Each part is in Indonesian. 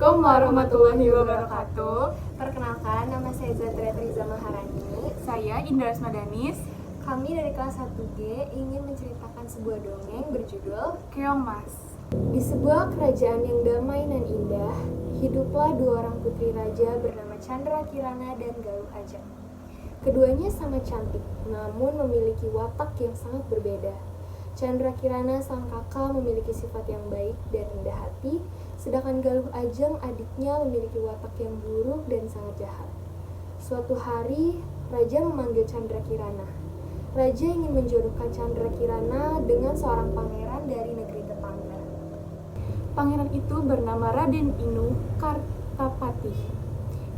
Assalamualaikum warahmatullahi wabarakatuh. Perkenalkan, nama saya Zatria Triza Maharani. Saya Indra Asmadanis, Kami dari kelas 1G ingin menceritakan sebuah dongeng berjudul Keong Mas. Di sebuah kerajaan yang damai dan indah, hiduplah dua orang putri raja bernama Chandra Kirana dan Galuh Ajang. Keduanya sama cantik, namun memiliki watak yang sangat berbeda. Chandra Kirana sang kakak memiliki sifat yang baik dan rendah hati, sedangkan Galuh Ajang adiknya memiliki watak yang buruk dan sangat jahat. Suatu hari, Raja memanggil Chandra Kirana. Raja ingin menjodohkan Chandra Kirana dengan seorang pangeran dari negeri tetangga. Pangeran itu bernama Raden Inu Kartapatih.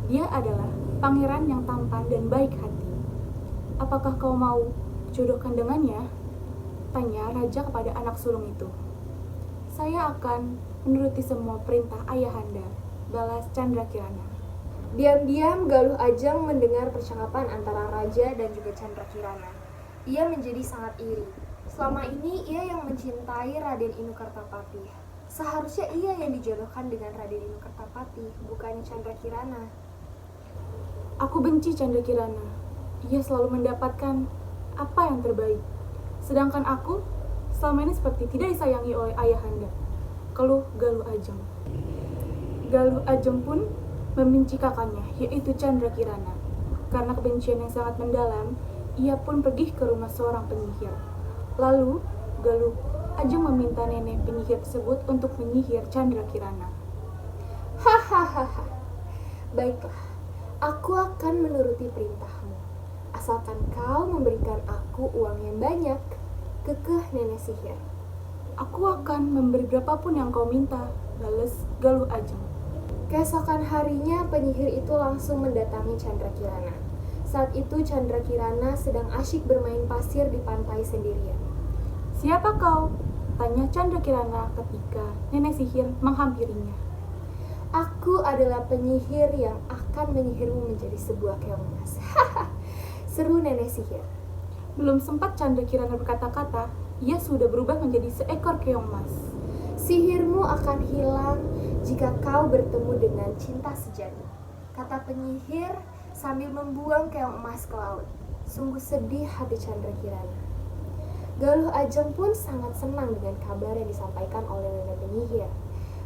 Dia adalah pangeran yang tampan dan baik hati. Apakah kau mau jodohkan dengannya? Tanya raja kepada anak sulung itu. Saya akan menuruti semua perintah ayahanda, balas Chandra Kirana. Diam-diam Galuh Ajang mendengar percakapan antara raja dan juga Chandra Kirana. Ia menjadi sangat iri. Selama ini ia yang mencintai Raden Inu Kartapatih. Seharusnya ia yang dijodohkan dengan Raden Inu Kartapatih, bukan Chandra Kirana. Aku benci Chandra Kirana. Ia selalu mendapatkan apa yang terbaik. Sedangkan aku selama ini seperti tidak disayangi oleh ayahanda, keluh Galuh Ajang. Galuh Ajang pun membenci kakaknya, yaitu Chandra Kirana. Karena kebencian yang sangat mendalam, ia pun pergi ke rumah seorang penyihir. Lalu, Galuh Ajang meminta nenek penyihir tersebut untuk menyihir Chandra Kirana. Hahaha. Baiklah, aku akan menuruti perintahmu. Asalkan kau memberikan aku uang yang banyak, kekeh nenek sihir. Aku akan memberi berapapun yang kau minta, balas Galuh Ajang. Keesokan harinya penyihir itu langsung mendatangi Chandra Kirana. Saat itu Chandra Kirana sedang asyik bermain pasir di pantai sendirian. Siapa kau? Tanya Chandra Kirana ketika nenek sihir menghampirinya. Aku adalah penyihir yang akan menyihirmu menjadi sebuah keong emas. Seru nenek sihir. Belum sempat Chandra Kirana berkata-kata, ia sudah berubah menjadi seekor keong emas. Sihirmu akan hilang jika kau bertemu dengan cinta sejati, kata penyihir sambil membuang keong emas ke laut. Sungguh sedih hati Chandra Kirana. Galuh Ajang pun sangat senang dengan kabar yang disampaikan oleh nenek penyihir.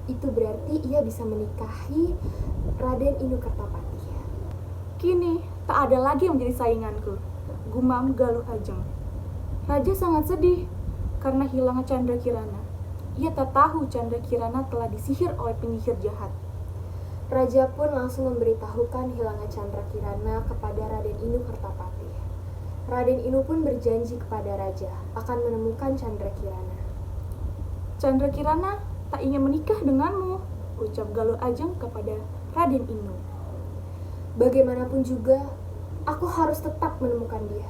Itu berarti ia bisa menikahi Raden Inu Kartapatih. Kini tak ada lagi yang menjadi sainganku, gumam Galuh Ajang. Raja sangat sedih karena hilangnya Chandra Kirana. Ia tak tahu Chandra Kirana telah disihir oleh penyihir jahat. Raja pun langsung memberitahukan hilangnya Chandra Kirana kepada Raden Inu Kartapatih. Raden Inu pun berjanji kepada raja akan menemukan Chandra Kirana. Chandra Kirana tak ingin menikah denganmu, ucap Galuh Ajang kepada Raden Inu. Bagaimanapun juga, aku harus tetap menemukan dia.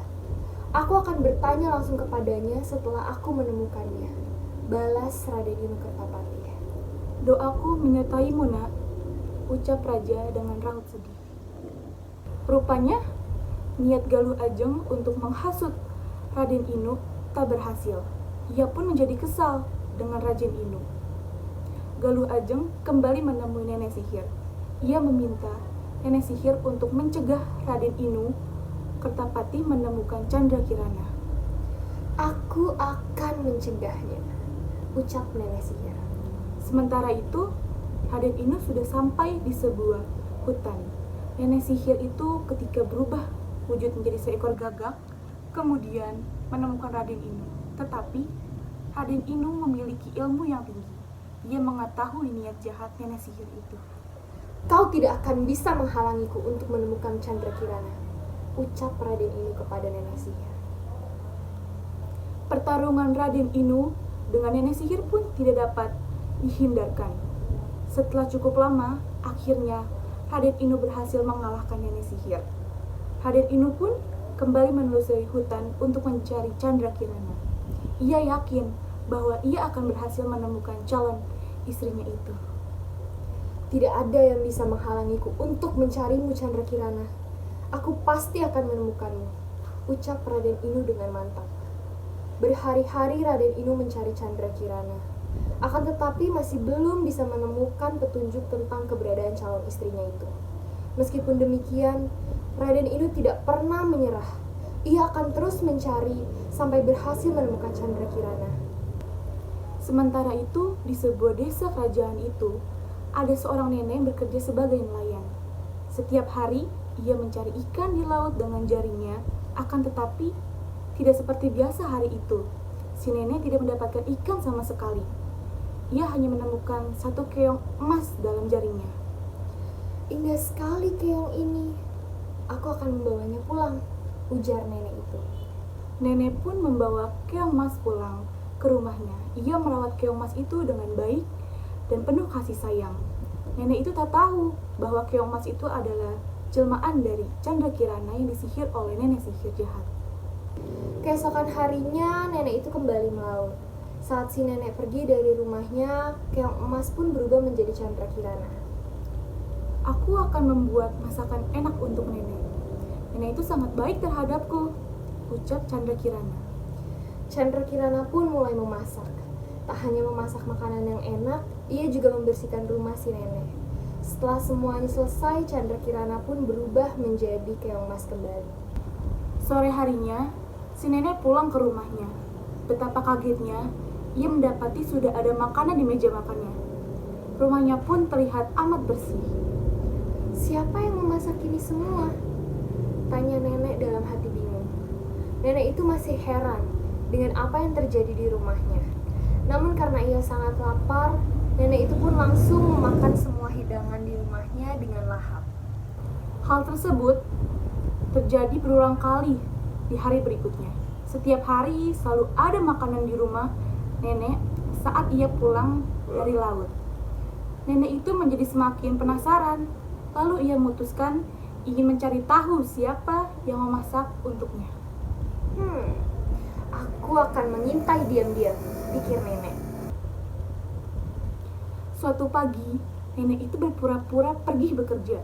Aku akan bertanya langsung kepadanya setelah aku menemukannya, balas Raden Inu Kartapatih. Doaku menyertaimu, nak, ucap raja dengan raut sedih. Rupanya, niat Galuh Ajang untuk menghasut Raden Inu tak berhasil. Ia pun menjadi kesal dengan Raden Inu. Galuh Ajang kembali menemui nenek sihir. Ia meminta nenek sihir untuk mencegah Raden Inu Kartapatih menemukan Chandra Kirana. Aku akan mencegahnya, ucap nenek sihir. Sementara itu, Raden Inu sudah sampai di sebuah hutan. Nenek sihir itu ketika berubah wujud menjadi seekor gagak, kemudian menemukan Raden Inu. Tetapi, Raden Inu memiliki ilmu yang tinggi. Ia mengetahui niat jahat nenek sihir itu. Kau tidak akan bisa menghalangiku untuk menemukan Chandra Kirana, ucap Raden Inu kepada nenek sihir. Pertarungan Raden Inu dengan nenek sihir pun tidak dapat dihindarkan. Setelah cukup lama, akhirnya Raden Inu berhasil mengalahkan nenek sihir. Raden Inu pun kembali menelusuri hutan untuk mencari Chandra Kirana. Ia yakin bahwa ia akan berhasil menemukan calon istrinya itu. Tidak ada yang bisa menghalangiku untuk mencarimu, Chandra Kirana. Aku pasti akan menemukanmu, ucap Raden Inu dengan mantap. Berhari-hari Raden Inu mencari Chandra Kirana, Akan tetapi masih belum bisa menemukan petunjuk tentang keberadaan calon istrinya itu. Meskipun demikian, Raden Inu tidak pernah menyerah. Ia akan terus mencari sampai berhasil menemukan Chandra Kirana. Sementara itu, di sebuah desa kerajaan itu, ada seorang nenek yang bekerja sebagai nelayan. Setiap hari, ia mencari ikan di laut dengan jaringnya, akan tetapi tidak seperti biasa hari itu. Si nenek tidak mendapatkan ikan sama sekali. Ia hanya menemukan satu keong emas dalam jaringnya. Indah sekali keong ini. Aku akan membawanya pulang, ujar nenek itu. Nenek pun membawa keong emas pulang ke rumahnya. Ia merawat keong emas itu dengan baik dan penuh kasih sayang. Nenek itu tak tahu bahwa keong emas itu adalah jelmaan dari Chandra Kirana yang disihir oleh nenek sihir jahat. Keesokan harinya, nenek itu kembali melaut. Saat si nenek pergi dari rumahnya, keong emas pun berubah menjadi Chandra Kirana. Aku akan membuat masakan enak untuk nenek. Nenek itu sangat baik terhadapku, ucap Chandra Kirana. Chandra Kirana pun mulai memasak. Tak hanya memasak makanan yang enak, ia juga membersihkan rumah si nenek. Setelah semuanya selesai, Chandra Kirana pun berubah menjadi keong emas kembali. Sore harinya, si nenek pulang ke rumahnya. Betapa kagetnya, ia mendapati sudah ada makanan di meja makannya. Rumahnya pun terlihat amat bersih. Siapa yang memasak ini semua? Tanya nenek dalam hati bingung. Nenek itu masih heran dengan apa yang terjadi di rumahnya. Namun karena ia sangat lapar, nenek itu pun langsung memakan semua hidangan di rumahnya dengan lahap. Hal tersebut terjadi berulang kali di hari berikutnya. Setiap hari selalu ada makanan di rumah nenek saat ia pulang dari laut. Nenek itu menjadi semakin penasaran. Lalu ia memutuskan ingin mencari tahu siapa yang memasak untuknya. Aku akan mengintai diam-diam, pikir nenek. Suatu pagi, nenek itu berpura-pura pergi bekerja.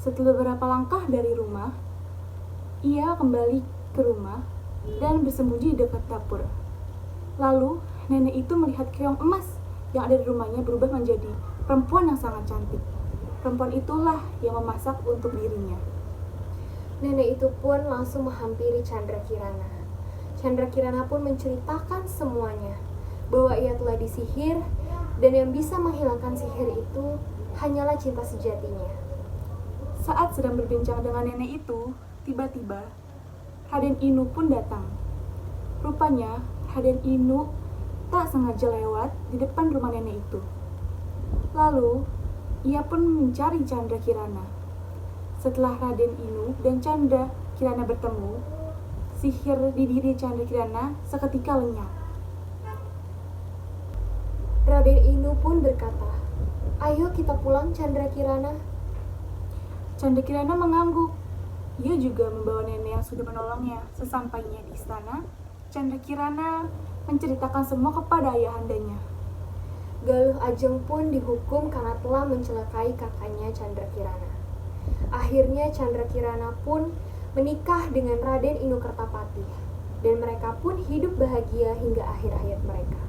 Setelah beberapa langkah dari rumah, ia kembali ke rumah dan bersembunyi di dekat dapur. Lalu, nenek itu melihat keong emas yang ada di rumahnya berubah menjadi perempuan yang sangat cantik. Perempuan itulah yang memasak untuk dirinya. Nenek itu pun langsung menghampiri Chandra Kirana. Chandra Kirana pun menceritakan semuanya, bahwa ia telah disihir dan yang bisa menghilangkan sihir itu hanyalah cinta sejatinya. Saat sedang berbincang dengan nenek itu, tiba-tiba Raden Inu pun datang. Rupanya Raden Inu tak sengaja lewat di depan rumah nenek itu. Lalu ia pun mencari Chandra Kirana. Setelah Raden Inu dan Chandra Kirana bertemu, sihir di diri Chandra Kirana seketika lenyap. Raden Inu pun berkata, "Ayo kita pulang, Chandra Kirana." Chandra Kirana mengangguk. Ia juga membawa nenek yang sudah menolongnya. Sesampainya di istana, Chandra Kirana menceritakan semua kepada ayahandanya. Galuh Ajeng pun dihukum karena telah mencelakai kakaknya Chandra Kirana. Akhirnya Chandra Kirana pun menikah dengan Raden Inu Kertapati, dan mereka pun hidup bahagia hingga akhir hayat mereka.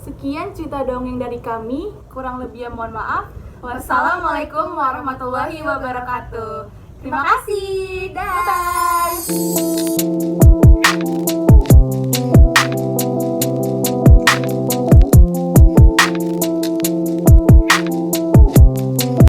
Sekian cerita dongeng dari kami, kurang lebihnya mohon maaf. Wassalamualaikum warahmatullahi wabarakatuh. Terima kasih. Bye.